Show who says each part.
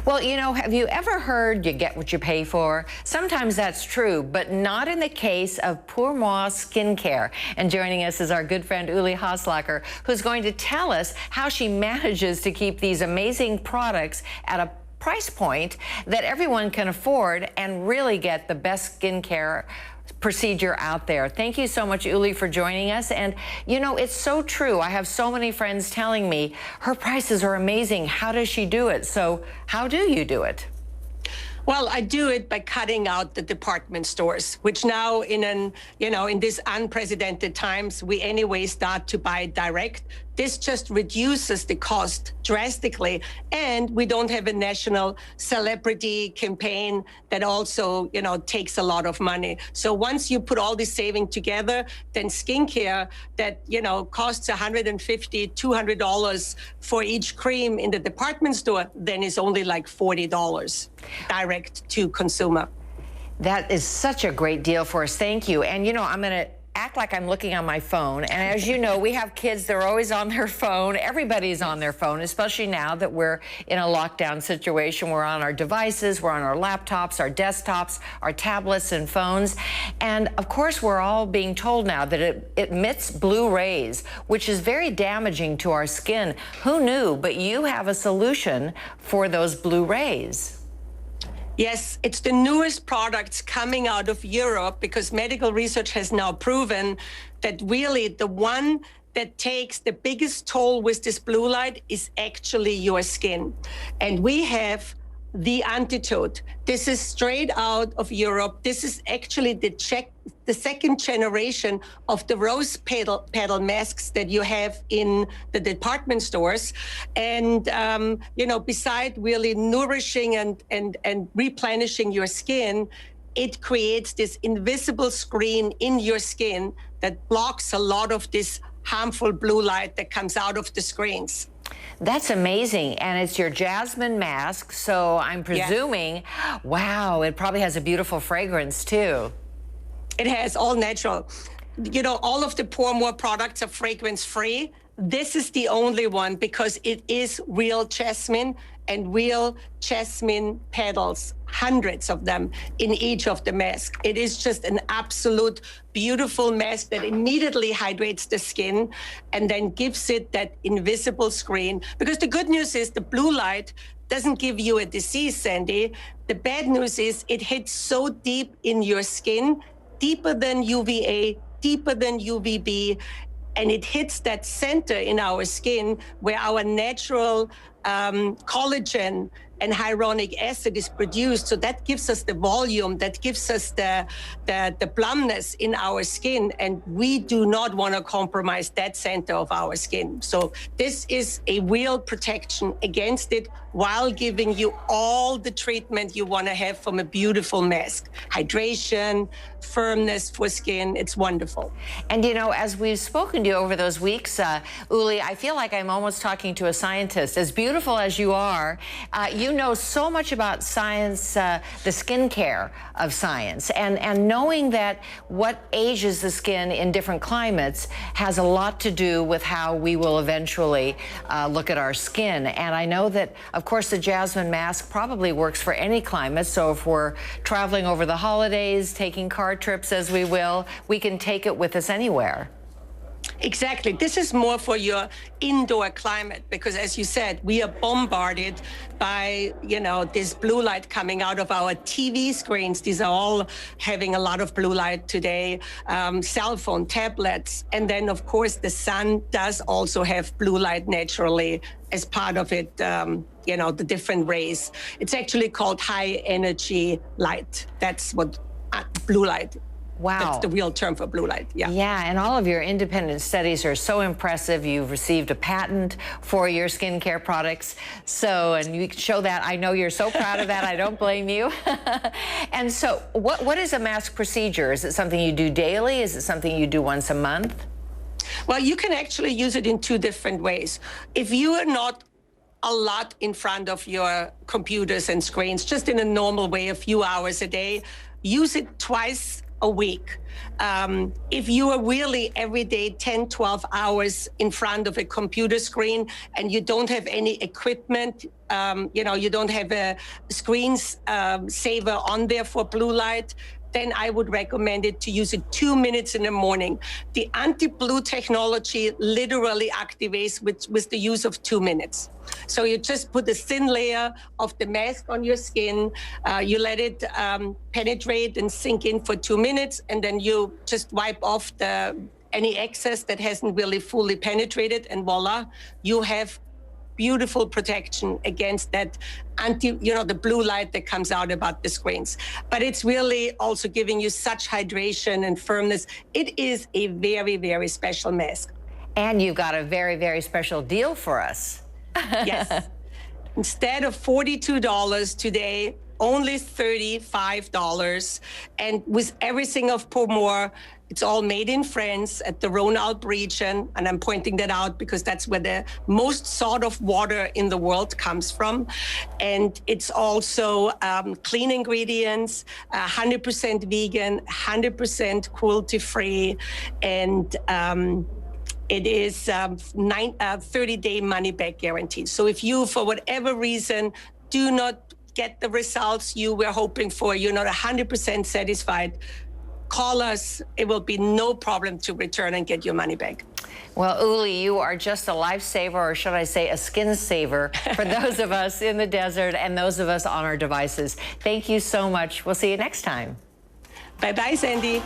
Speaker 1: Well, you know, have you ever heard you get what you pay for? Sometimes that's true, but not in the case of Pour Moi Skincare. And joining us is our good friend Uli Haslacher, who's going to tell us how she manages to keep these amazing products at a price point that everyone can afford and really get the best skincare procedure out there. Thank you so much, Uli, for joining us. And you know, it's so true. I have so many friends telling me her prices are amazing. How does she do it? So how do you do it?
Speaker 2: Well, I do it by cutting out the department stores, which now in these unprecedented times, we anyway start to buy direct. This just reduces the cost drastically. And we don't have a national celebrity campaign that also, takes a lot of money. So once you put all this saving together, then skincare that, costs $150, $200 for each cream in the department store, then is only like $40 direct to consumer.
Speaker 1: That is such a great deal for us. Thank you. And, I'm going to act like I'm looking on my phone. And as you know, we have kids, they're always on their phone. Everybody's on their phone, especially now that we're in a lockdown situation. We're on our devices, we're on our laptops, our desktops, our tablets and phones. And of course, we're all being told now that it emits blue rays, which is very damaging to our skin. Who knew? But you have a solution for those blue rays.
Speaker 2: Yes, it's the newest products coming out of Europe because medical research has now proven that really the one that takes the biggest toll with this blue light is actually your skin. And we have the antidote. This is straight out of Europe. This is actually the second generation of the rose petal masks that you have in the department stores. And, beside really nourishing and replenishing your skin, it creates this invisible screen in your skin that blocks a lot of this harmful blue light that comes out of the screens.
Speaker 1: That's amazing. And it's your jasmine mask, so I'm presuming, wow, it probably has a beautiful fragrance too.
Speaker 2: It has all natural. All of the Pour Moi products are fragrance free. This is the only one because it is real jasmine and real jasmine petals, hundreds of them in each of the masks. It is just an absolute beautiful mask that immediately hydrates the skin and then gives it that invisible screen. Because the good news is the blue light doesn't give you a disease, Sandy. The bad news is it hits so deep in your skin, deeper than UVA, deeper than UVB, and it hits that center in our skin where our natural collagen and hyaluronic acid is produced. So that gives us the volume, that gives us the plumpness in our skin. And we do not want to compromise that center of our skin. So this is a real protection against it while giving you all the treatment you want to have from a beautiful mask. Hydration, firmness for skin, it's wonderful.
Speaker 1: And as we've spoken to you over those weeks, Uli, I feel like I'm almost talking to a scientist. As beautiful as you are, you know so much about science, the skincare of science, and knowing that what ages the skin in different climates has a lot to do with how we will eventually look at our skin. And I know that, of course, the jasmine mask probably works for any climate. So if we're traveling over the holidays, taking car trips as we will, we can take it with us anywhere.
Speaker 2: Exactly. This is more for your indoor climate because, as you said, we are bombarded by, this blue light coming out of our TV screens. These are all having a lot of blue light today, cell phone, tablets. And then, of course, the sun does also have blue light naturally as part of it, the different rays. It's actually called high energy light. That's what blue light.
Speaker 1: Wow.
Speaker 2: That's the real term for blue light, yeah.
Speaker 1: Yeah, and all of your independent studies are so impressive. You've received a patent for your skincare products. And you show that. I know you're so proud of that. I don't blame you. And so what is a mask procedure? Is it something you do daily? Is it something you do once a month?
Speaker 2: Well, you can actually use it in two different ways. If you are not a lot in front of your computers and screens, just in a normal way, a few hours a day, use it twice a week. If you are really every day 10, 12 hours in front of a computer screen and you don't have any equipment, you don't have a screen saver on there for blue light, then I would recommend it to use it 2 minutes in the morning. The anti-blue technology literally activates with the use of 2 minutes. So you just put a thin layer of the mask on your skin, you let it penetrate and sink in for 2 minutes, and then you just wipe off any excess that hasn't really fully penetrated, and voila, you have beautiful protection against that the blue light that comes out about the screens. But it's really also giving you such hydration and firmness. It is a very, very special mask.
Speaker 1: And you've got a very, very special deal for us.
Speaker 2: Yes. Instead of $42 today, only $35. And with everything of Pomor, it's all made in France at the Rhône-Alpes region. And I'm pointing that out because that's where the most sought of water in the world comes from. And it's also clean ingredients, 100% vegan, 100% cruelty-free. And it is 30-day money-back guarantee. So if you, for whatever reason, do not get the results you were hoping for, you're not 100% satisfied, call us. It will be no problem to return and get your money back.
Speaker 1: Well, Uli, you are just a lifesaver, or should I say a skin saver, for those of us in the desert and those of us on our devices. Thank you so much. We'll see you next time.
Speaker 2: Bye-bye, Sandy.